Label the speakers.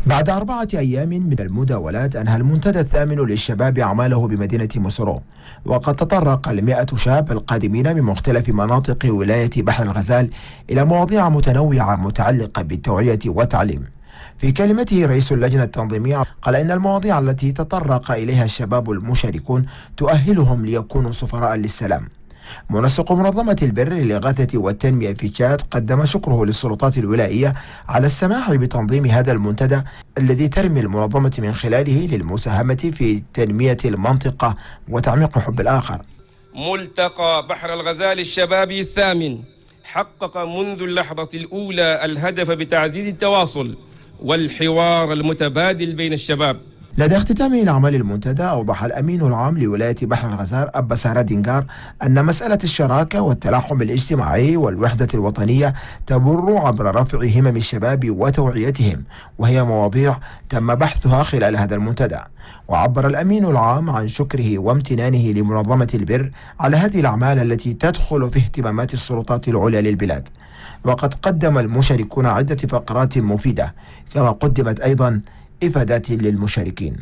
Speaker 1: بعد 4 أيام من المداولات أنهى المنتدى الثامن للشباب أعماله بمدينة مصرو، وقد تطرق 100 شاب القادمين من مختلف مناطق ولاية بحر الغزال إلى مواضيع متنوعة متعلقة بالتوعية والتعليم. في كلمته رئيس اللجنة التنظيمية قال إن المواضيع التي تطرق إليها الشباب المشاركون تؤهلهم ليكونوا سفراء للسلام. منسق منظمة البر للإغاثة والتنمية في تشاد قدم شكره للسلطات الولائية على السماح بتنظيم هذا المنتدى الذي ترمي المنظمة من خلاله للمساهمة في تنمية المنطقة وتعميق حب الآخر.
Speaker 2: ملتقى بحر الغزال الشبابي الثامن حقق منذ اللحظة الأولى الهدف بتعزيز التواصل والحوار المتبادل بين الشباب.
Speaker 1: لدى اختتامه لأعمال المنتدى أوضح الأمين العام لولاية بحر الغزال أبا سارة دينجار أن مسألة الشراكة والتلاحم الاجتماعي والوحدة الوطنية تمر عبر رفع همم الشباب وتوعيتهم، وهي مواضيع تم بحثها خلال هذا المنتدى. وعبر الأمين العام عن شكره وامتنانه لمنظمة البر على هذه الأعمال التي تدخل في اهتمامات السلطات العليا للبلاد. وقد قدم المشاركون عدة فقرات مفيدة، كما قدمت أيضا إفادات للمشاركين.